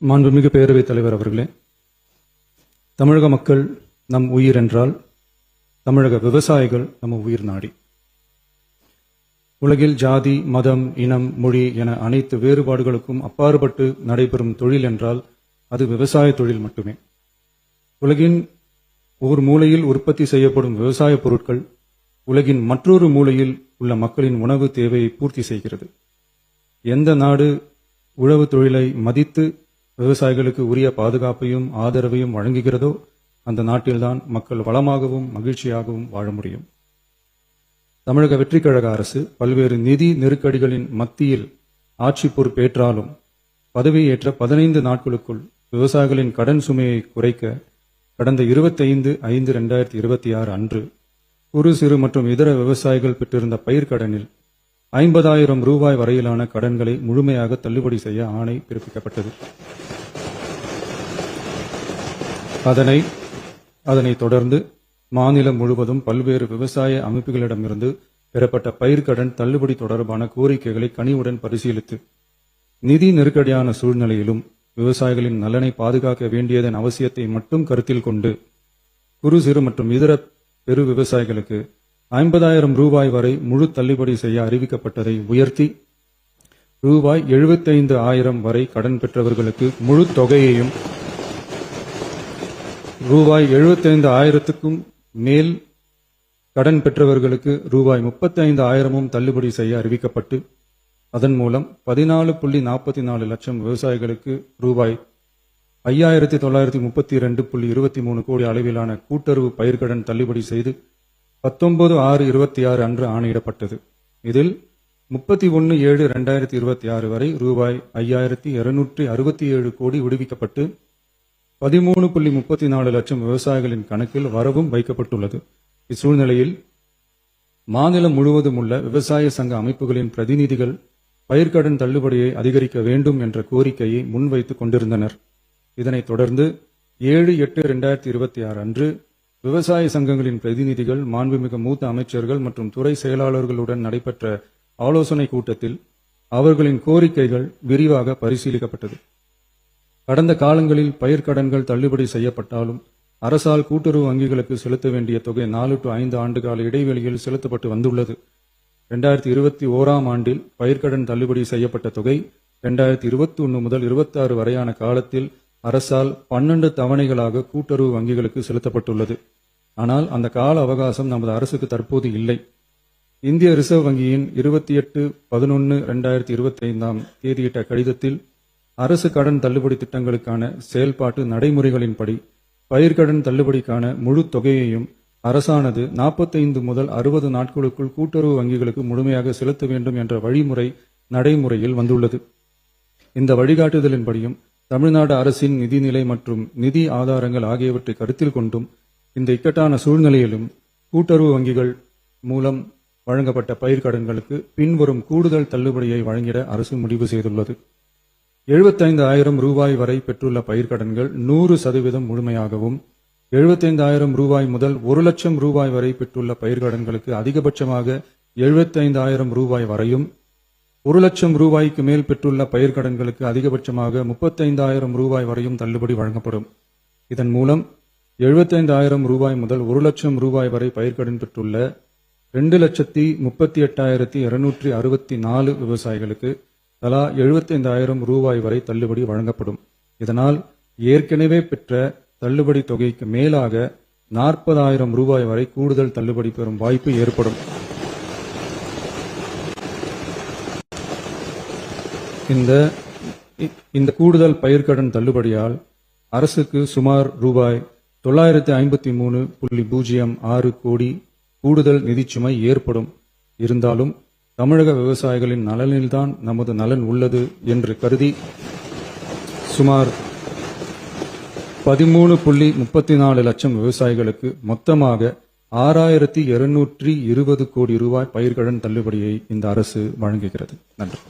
மாண்புமிகு பேரவைத் தலைவர் அவர்களே, தமிழக மக்கள் நம் உயிர் என்றால் தமிழக விவசாயிகள் நம்ம உயிர் நாடி. உலகில் ஜாதி, மதம், இனம், மொழி என அனைத்து வேறுபாடுகளுக்கும் அப்பாற்பட்டு நடைபெறும் தொழில் என்றால் அது விவசாய தொழில் மட்டுமே. உலகின் ஒரு மூலையில் உற்பத்தி செய்யப்படும் விவசாய பொருட்கள் உலகின் மற்றொரு மூலையில் உள்ள மக்களின் உணவு தேவையை பூர்த்தி செய்கிறது. எந்த நாடு உழவு தொழிலை மதித்து விவசாயிகளுக்கு உரிய பாதுகாப்பையும் ஆதரவையும் வழங்குகிறதோ அந்த நாட்டில்தான் மக்கள் வளமாகவும் மகிழ்ச்சியாகவும் வாழ முடியும். தமிழக வெற்றிக் கழக அரசு பல்வேறு நிதி நெருக்கடிகளின் மத்தியில் ஆட்சி பொறுப்பேற்றாலும் பதவியேற்ற 15 நாட்களுக்குள் விவசாயிகளின் கடன் சுமையை குறைக்க கடந்த 25/5/2026 அன்று குறு சிறு மற்றும் இதர விவசாயிகள் பெற்றிருந்த பயிர்க்கடனில் 50,000 ரூபாய் வரையிலான கடன்களை முழுமையாக தள்ளுபடி செய்ய ஆணை பிறப்பிக்கப்பட்டது. அதனைத் தொடர்ந்து மாநிலம் முழுவதும் பல்வேறு விவசாய அமைப்புகளிடமிருந்து பெறப்பட்ட பயிர்க்கடன் தள்ளுபடி தொடர்பான கோரிக்கைகளை கனிவுடன் பரிசீலித்து நிதி நெருக்கடியான சூழ்நிலையிலும் விவசாயிகளின் நலனை பாதுகாக்க வேண்டியதன் அவசியத்தை மட்டும் கருத்தில் கொண்டு குறு சிறு மற்றும் இதர பெரு விவசாயிகளுக்கு 50,000 ரூபாய் வரை முழு தள்ளுபடி செய்ய அறிவிக்கப்பட்டதை உயர்த்தி ரூபாய் 75,000 வரை கடன் பெற்றவர்களுக்கு முழு தொகையையும் ரூபாய் 75,000க்கும் மேல் கடன் பெற்றவர்களுக்கு ரூபாய் 35,000 தள்ளுபடி செய்ய அறிவிக்கப்பட்டு அதன் மூலம் 14.44 லட்சம் விவசாயிகளுக்கு ரூபாய் 5,932.23 கோடி அளவிலான கூட்டுறவு பயிர்க்கடன் தள்ளுபடி செய்து 19/6/26 அன்று ஆணையிடப்பட்டது. இதில் 31/7/2026 வரை ரூபாய் 5,267 கோடி விடுவிக்கப்பட்டு 13.34 லட்சம் விவசாயிகளின் கணக்கில் வரவும் வைக்கப்பட்டுள்ளது. இச்சூழ்நிலையில் மாநிலம் முழுவதும் உள்ள விவசாய சங்க அமைப்புகளின் பிரதிநிதிகள் பயிர்க்கடன் தள்ளுபடியை அதிகரிக்க வேண்டும் என்ற கோரிக்கையை முன்வைத்துக் கொண்டிருந்தனர். இதனைத் தொடர்ந்து 7/8/2026 அன்று விவசாய சங்கங்களின் பிரதிநிதிகள் மாண்புமிகு மூத்த அமைச்சர்கள் மற்றும் துறை செயலாளர்களுடன் நடைபெற்ற ஆலோசனைக் கூட்டத்தில் அவர்களின் கோரிக்கைகள் விரிவாக பரிசீலிக்கப்பட்டது. கடந்த காலங்களில் பயிர்க்கடன்கள் தள்ளுபடி செய்யப்பட்டாலும் அரசால் கூட்டுறவு வங்கிகளுக்கு செலுத்த வேண்டிய தொகை 4 to 5 ஆண்டு கால இடைவெளியில் செலுத்தப்பட்டு வந்துள்ளது. 2021 ஆண்டில் பயிர்க்கடன் தள்ளுபடி செய்யப்பட்ட தொகை 2021 முதல் 26 வரையான காலத்தில் அரசால் 12 தவணைகளாக கூட்டுறவு வங்கிகளுக்கு செலுத்தப்பட்டுள்ளது. ஆனால் அந்த கால அவகாசம் நமது அரசுக்கு தற்போது இல்லை. இந்திய ரிசர்வ் வங்கியின் 28/11/2025 தேதியிட்ட கடிதத்தில் அரசு கடன் தள்ளுபடி திட்டங்களுக்கான செயல்பாட்டு நடைமுறைகளின்படி பயிர்க்கடன் தள்ளுபடிக்கான முழு தொகையையும் அரசானது 45 முதல் 60 நாட்களுக்குள் கூட்டுறவு வங்கிகளுக்கு முழுமையாக செலுத்த வேண்டும் என்ற வழிமுறை நடைமுறையில் வந்துள்ளது. இந்த வழிகாட்டுதலின்படியும் தமிழ்நாடு அரசின் நிதிநிலை மற்றும் நிதி ஆதாரங்கள் ஆகியவற்றை கருத்தில் கொண்டும் இந்த இக்கட்டான சூழ்நிலையிலும் கூட்டுறவு வங்கிகள் மூலம் வழங்கப்பட்ட பயிர்க்கடன்களுக்கு பின்வரும் கூடுதல் தள்ளுபடியை வழங்கிட அரசு முடிவு செய்துள்ளது. 75,000 ரூபாய் வரை பெற்றுள்ள பயிர்க்கடன்கள் 100% முழுமையாகவும் 75,000 ரூபாய் முதல் 1 லட்சம் ரூபாய் வரை பெற்றுள்ள பயிர்க்கடன்களுக்கு அதிகபட்சமாக 75,000 ரூபாய் வரையும் 1 லட்சம் ரூபாய்க்கு மேல் பெற்றுள்ள பயிர்க்கடன்களுக்கு அதிகபட்சமாக 35,000 ரூபாய் வரையும் தள்ளுபடி வழங்கப்படும். இதன் மூலம் 75,000 ரூபாய் முதல் 1 லட்சம் ரூபாய் வரை பயிர்க்கடன் பெற்றுள்ள 2,38,264 விவசாயிகளுக்கு தலா 75,000 ரூபாய் வரை தள்ளுபடி வழங்கப்படும். இதனால் ஏற்கனவே பெற்ற தள்ளுபடி தொகைக்கு மேலாக 40,000 ரூபாய் வரை கூடுதல் தள்ளுபடி பெறும் வாய்ப்பு ஏற்படும். இந்த கூடுதல் பயிர்க்கடன் தள்ளுபடியால் அரசுக்கு சுமார் ரூபாய் 953.06 கோடி கூடுதல் நிதிச்சுமை ஏற்படும். இருந்தாலும் தமிழக விவசாயிகளின் நலனில்தான் நமது நலன் உள்ளது என்று கருதி சுமார் 13.34 லட்சம் விவசாயிகளுக்கு மொத்தமாக 6,220 கோடி ரூபாய் பயிர்க்கடன் தள்ளுபடியை இந்த அரசு வழங்குகிறது. நன்றி.